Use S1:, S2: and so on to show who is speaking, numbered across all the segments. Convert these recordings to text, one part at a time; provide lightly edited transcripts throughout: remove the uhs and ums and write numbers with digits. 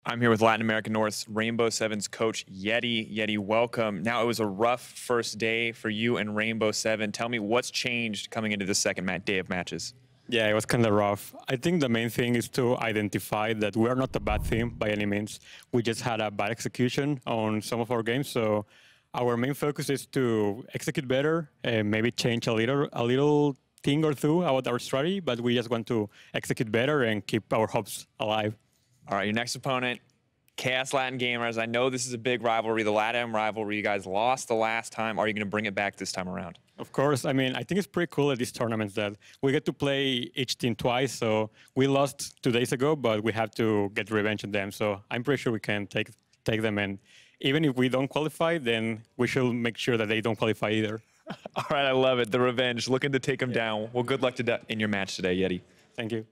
S1: I'm here with Latin American North's Rainbow Seven's coach, Yeti. Yeti, welcome. Now, it was a rough first day for you and Rainbow Seven. Tell me what's changed coming into the second day of matches.
S2: Yeah, it was kind of rough. I think the main thing is to identify that we're not a bad team by any means. We just had a bad execution on some of our games. So our main focus is to execute better and maybe change a little thing or two about our strategy, but we just want to execute better and keep our hopes alive.
S1: All right, your next opponent, Chaos Latin Gamers. I know this is a big rivalry, the LATAM rivalry. You guys lost the last time. Are you going to bring it back this time around?
S2: Of course. I mean, I think it's pretty cool at these tournaments that we get to play each team twice. So we lost 2 days ago, but we have to get revenge on them. So I'm pretty sure we can take them. And even if we don't qualify, then we should make sure that they don't qualify either.
S1: All right, I love it. The revenge, looking to take them down. Well, good luck in your match today, Yeti.
S2: Thank you.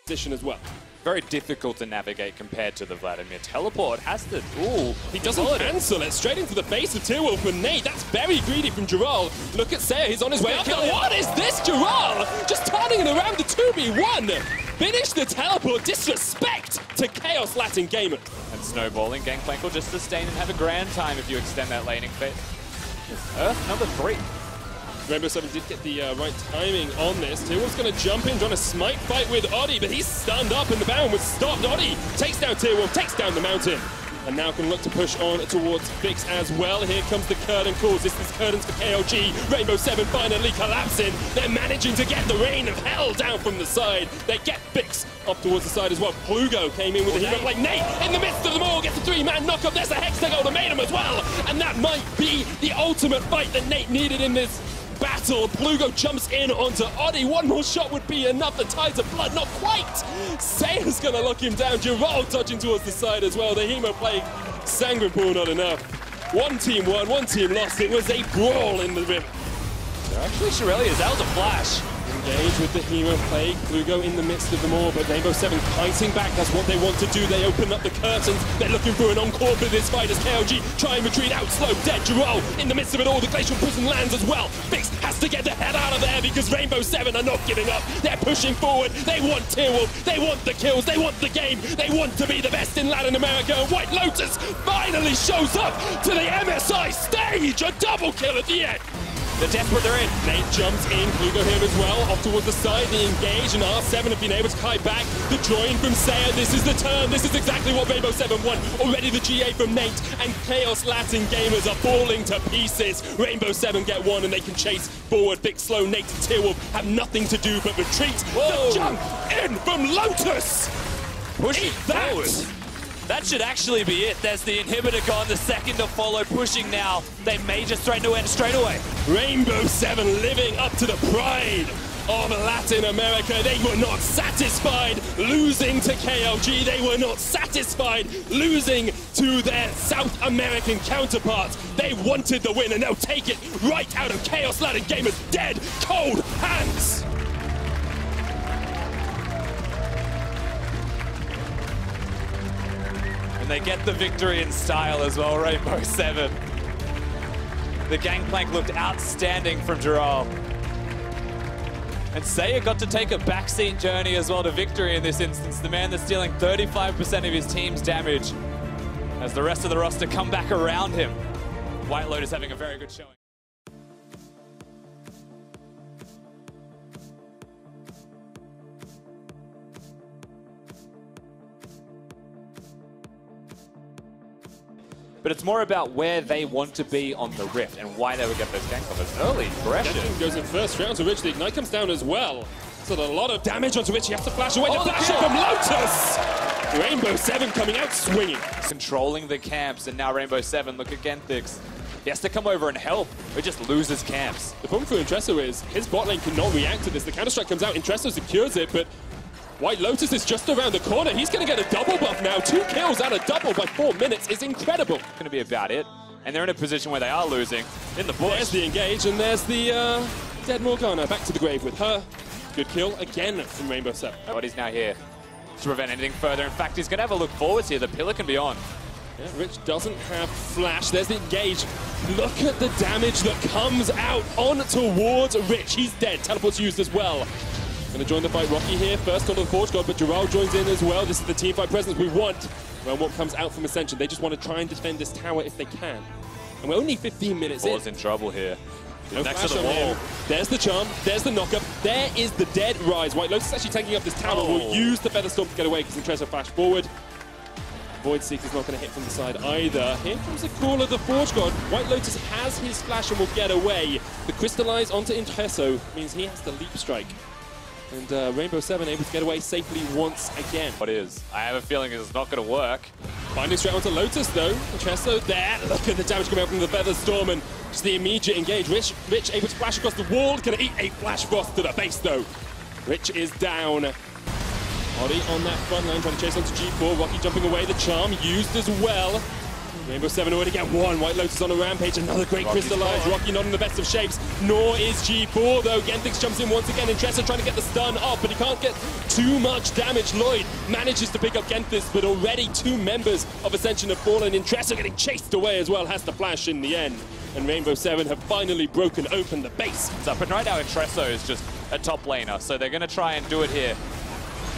S3: Position as well.
S4: Very difficult to navigate compared to the Vladimir teleport. Has to. Ooh,
S3: he doesn't cancel it. Straight into the face of Tearwolf and Nate. That's very greedy from Giral. Look at Sayer. He's on his way up. What is this, Giral? Just turning it around the 2v1. Finish the teleport. Disrespect to Chaos Latin Gamers.
S4: And snowballing. Gangplank will just sustain and have a grand time if you extend that laning phase. Earth number 3.
S3: Rainbow Seven did get the right timing on this. Tearwolf's going to jump in, trying to smite fight with Oddie, but he's stunned up and the Baron was stopped. Oddie takes down Tearwolf, takes down the mountain. And now can look to push on towards Vix as well. Here comes the Curtain calls. This is Curtains for KOG. Rainbow Seven finally collapsing. They're managing to get the rain of hell down from the side. They get Vix up towards the side as well. Plugo came in with a hero play. Nate in the midst of them all gets a 3-man knockup. There's a Hextech ultimatum as well. And that might be the ultimate fight that Nate needed in this battle. Plugo jumps in onto Oddie. One more shot would be enough. The tides of blood, not quite. Sayer's gonna lock him down. Giral dodging towards the side as well. The Hemo play, Sanguine Pool not enough. One team won, one team lost. It was a brawl in the river.
S4: Actually, Shirelli is out to flash.
S3: Engage with the Hemo play. Plugo in the midst of them all, but Rainbow Seven fighting back. That's what they want to do. They open up the curtains. They're looking for an encore for this fight as KOG try and retreat out. Slow, dead. Giral in the midst of it all. The Glacial Prison lands as well. Vix has to get the head out of there because Rainbow Seven are not giving up. They're pushing forward. They want Tearwolf. They want the kills. They want the game. They want to be the best in Latin America. And White Lotus finally shows up to the MSI stage. A double kill at the end.
S4: They're desperate, they're in.
S3: Nate jumps in, Plugo here as well, off towards the side, the engage, and R7 have been able to kite back. The join from Sayer, this is the turn, this is exactly what Rainbow Seven want. Already the GA from Nate, and Chaos Latin Gamers are falling to pieces. Rainbow Seven get one, and they can chase forward. Big slow, Nate and Tearwolf have nothing to do but retreat. Whoa. The jump in from Lotus!
S4: Push forward. That should actually be it. There's the inhibitor gone, the second to follow, pushing now. They may just threaten to end straight away.
S3: Rainbow Seven living up to the pride of Latin America. They were not satisfied losing to KLG. They were not satisfied losing to their South American counterparts. They wanted the win, and they'll take it right out of Chaos Latin Gamers' dead, cold hands.
S4: And they get the victory in style as well, Rainbow Seven. The Gangplank looked outstanding from Giral. And Sayer got to take a backseat journey as well to victory in this instance. The man that's dealing 35% of his team's damage as the rest of the roster come back around him. White Lotus having a very good showing. But it's more about where they want to be on the Rift and why they would get those gank covers. Early pressure.
S3: Goes in first round to Rich. The Ignite comes down as well. So a lot of damage onto Rich. He has to flash away. The flash from Lotus! Rainbow Seven coming out swinging.
S4: Controlling the camps, and now Rainbow Seven, look again, Thix. He has to come over and help, or just loses camps.
S3: The problem for Intresso is his bot lane cannot react to this. The Counter-Strike comes out, Intresso secures it, but White Lotus is just around the corner. He's going to get a double buff now. 2 kills and a double by 4 minutes is incredible.
S4: Going to be about it. And they're in a position where they are losing in the bush.
S3: There's the engage, and there's the dead Morgana back to the grave with her. Good kill again from Rainbow Seven.
S4: But he's now here to prevent anything further. In fact, he's going to have a look forwards here. The pillar can be on.
S3: Yeah, Rich doesn't have flash. There's the engage. Look at the damage that comes out on towards Rich. He's dead. Teleport's used as well. Gonna join the fight. Rocky here, first onto the Forge God, but Gerald joins in as well. This is the team fight presence we want. Well, what comes out from Ascension? They just want to try and defend this tower if they can. And we're only 15 minutes in.
S4: in trouble here.
S3: No
S4: Next to
S3: flash
S4: the
S3: on
S4: wall.
S3: him. There's the charm, there's the knockup, there is the dead rise. White Lotus is actually taking up this tower. Will use the Feather Storm to get away because Intereso flash forward. Void Seeker's not going to hit from the side either. Here comes the call of the Forge God. White Lotus has his flash and will get away. The Crystallize onto Intereso means he has to leap strike. And Rainbow 7 able to get away safely once again.
S4: What is? I have a feeling it's not going to work.
S3: Finding straight onto Lotus though. Intereso there. Look at the damage coming out from the Feather Storm and just the immediate engage. Rich able to flash across the wall. Gonna eat a Flash Frost to the base though. Rich is down. Odi on that front line trying to chase onto G4. Rocky jumping away. The charm used as well. Rainbow 7 already get one. White Lotus on a rampage. Another great crystallize. Rocky not in the best of shapes. Nor is G4 though. Gentix jumps in once again. Intereso trying to get the stun off, but he can't get too much damage. Lloyd manages to pick up Gentix, but already 2 members of Ascension have fallen. Intereso getting chased away as well. Has to flash in the end. And Rainbow 7 have finally broken open the base.
S4: So, but right now Intereso is just a top laner, so they're going to try and do it here.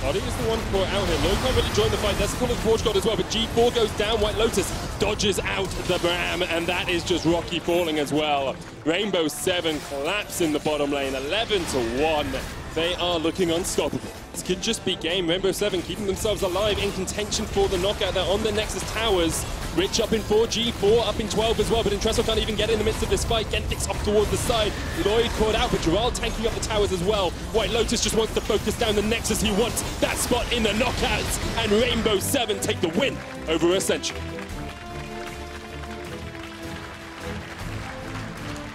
S3: Odi is the one caught out here. Lloyd can't really join the fight. That's the call of the Forge God as well, but G4 goes down. White Lotus dodges out the Bram, and that is just Rocky falling as well. Rainbow 7 collapse in the bottom lane, 11-1. They are looking unstoppable. This could just be game. Rainbow 7 keeping themselves alive in contention for the knockout. They're on the Nexus towers. Rich up in 4, G4 up in 12 as well, but Intereso can't even get in the midst of this fight. Gentix up towards the side. Lloyd caught out, but Gerald tanking up the towers as well. White Lotus just wants to focus down the Nexus. He wants that spot in the knockouts, and Rainbow 7 take the win over Ascension.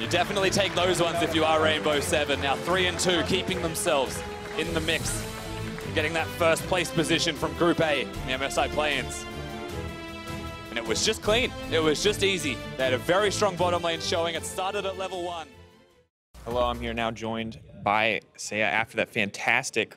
S4: You definitely take those ones if you are Rainbow 7. Now 3-2, keeping themselves in the mix. Getting that first place position from Group A in the MSI play-ins. And it was just clean. It was just easy. They had a very strong bottom lane showing. It started at level 1.
S1: Hello, I'm here now joined by Saya after that fantastic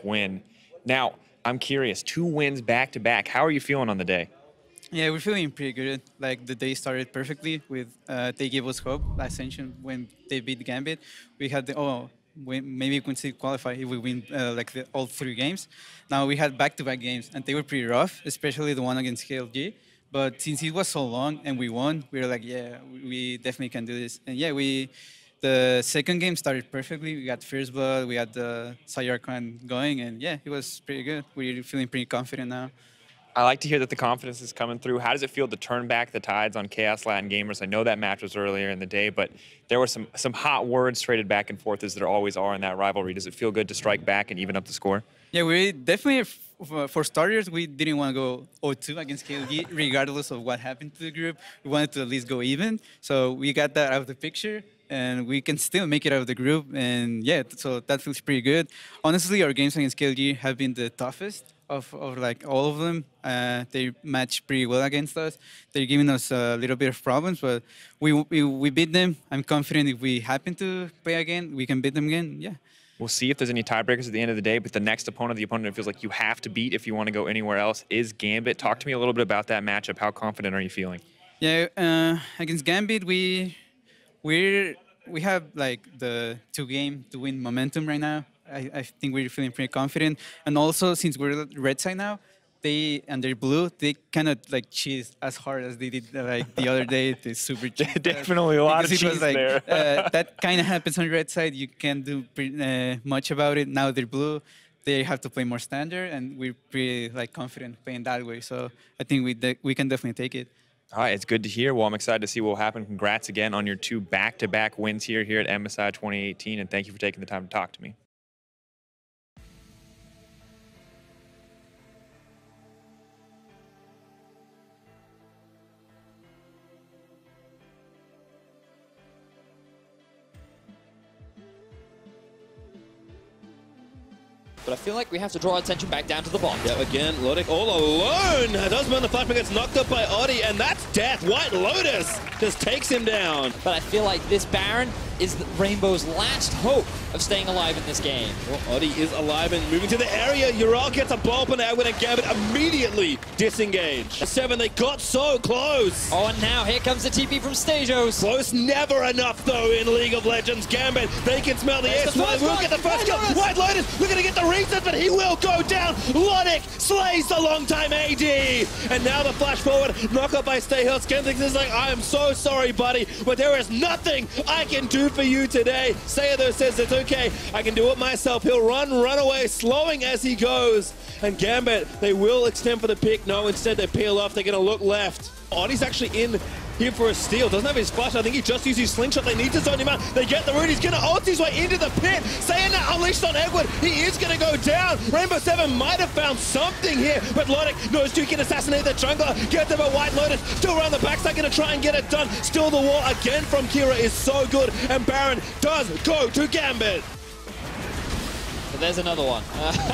S1: win. Now, I'm curious, 2 wins back-to-back. How are you feeling on the day?
S5: Yeah, we're feeling pretty good. Like, the day started perfectly with they gave us hope, Ascension, when they beat Gambit. We had the, maybe we can still qualify if we win all 3 games. Now we had back-to-back games, and they were pretty rough, especially the one against KLG. But since it was so long and we won, we were like, yeah, we definitely can do this. And yeah, the second game started perfectly. We got First Blood, we had the Sayarkhan going, and yeah, it was pretty good. We're feeling pretty confident now.
S1: I like to hear that the confidence is coming through. How does it feel to turn back the tides on Chaos Latin Gamers? I know that match was earlier in the day, but there were some hot words traded back and forth as there always are in that rivalry. Does it feel good to strike back and even up the score?
S5: Yeah, we definitely, for starters, we didn't want to go 0-2 against KLG, regardless of what happened to the group. We wanted to at least go even. So we got that out of the picture, and we can still make it out of the group. And yeah, so that feels pretty good. Honestly, our games against KLG have been the toughest of like all of them. They match pretty well against us. They're giving us a little bit of problems, but we beat them. I'm confident if we happen to play again, we can beat them again. Yeah.
S1: We'll see if there's any tiebreakers at the end of the day, but the next opponent, the opponent it feels like you have to beat if you want to go anywhere else, is Gambit. Talk to me a little bit about that matchup. How confident are you feeling?
S5: Yeah, against Gambit, we have like the 2-game to win momentum right now. I think we're feeling pretty confident. And also, since we're red side now, they're blue, they kind of like cheese as hard as they did like the other day. They super cheese.
S1: Definitely a lot of cheese there.
S5: That kind of happens on red side. You can't do pretty, much about it. Now they're blue. They have to play more standard, and we're pretty like confident playing that way. So I think we can definitely take it.
S1: All right, it's good to hear. Well, I'm excited to see what will happen. Congrats again on your 2 back-to-back wins here at MSI 2018, and thank you for taking the time to talk to me.
S6: but I feel like we have to draw attention back down to the bot.
S3: Yeah, again, Lodik all alone. Does burn the flash, but gets knocked up by Oddie, and that's death. White Lotus just takes him down.
S6: But I feel like this Baron is Rainbow's last hope of staying alive in this game.
S3: Well, Oddie is alive and moving to the area. Ural gets a blow up on Edwin, and Gambit immediately disengage. 7, they got so close.
S6: Oh, and now here comes the TP from Stasios.
S3: Close never enough, though, in League of Legends. Gambit, they can smell the air. We'll get the first kill. White Lotus looking to get the reset, but he will go down. Lodik slays the long-time AD. And now the flash forward, knock up by Stayhill. Skentix is like, I am so sorry, buddy, but there is nothing I can do for you today. Sayatho says it's okay. I can do it myself. He'll run away, slowing as he goes. And Gambit, they will extend for the pick. No, instead they peel off. They're going to look left. Oddie's actually in here for a steal. Doesn't have his flash. I think he just used his slingshot. They need to zone him out. They get the root. He's going to ult his way into the pit. Saying that unleashed on Edward. He is going to go down. Rainbow 7 might have found something here, but Lodik knows Duke can assassinate the jungler. Get them a White Lotus. Still around the backside. Going to try and get it done. Still the wall again from Kira is so good. And Baron does go to Gambit.
S6: But there's another one.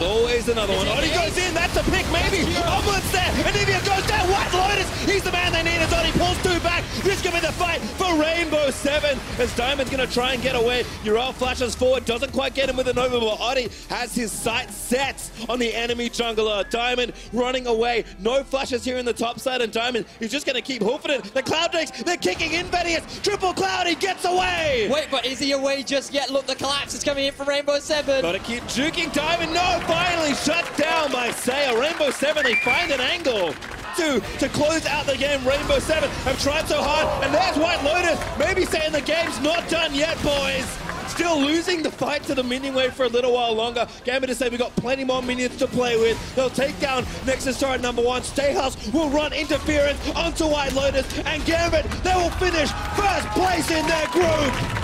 S3: Always another one. Oddie goes in, that's a pick, maybe. Omelet's there, Anivia goes down. White Lotus, he's the man they need as Oddie pulls 2 back. This could be the fight for Rainbow 7 as Diamond's going to try and get away. Ural flashes forward, doesn't quite get him with a Nova, but Oddie has his sights set on the enemy jungler. Diamond running away. No flashes here in the top side, and Diamond is just going to keep hoofing it. The Cloud Drakes, they're kicking in Vedius. Triple Cloud, he gets away.
S6: Wait, but is he away just yet? Look, the collapse is coming in for Rainbow 7.
S3: Gotta keep juking Diamond. No, finally shut down by Saya. Rainbow 7, they find an angle to close out the game. Rainbow 7 have tried so hard, and there's White Lotus maybe saying the game's not done yet, boys. Still losing the fight to the minion wave for a little while longer. Gambit to say we've got plenty more minions to play with. They'll take down Nexus turret number 1. Stayhouse will run interference onto White Lotus, and Gambit, they will finish first place in their group.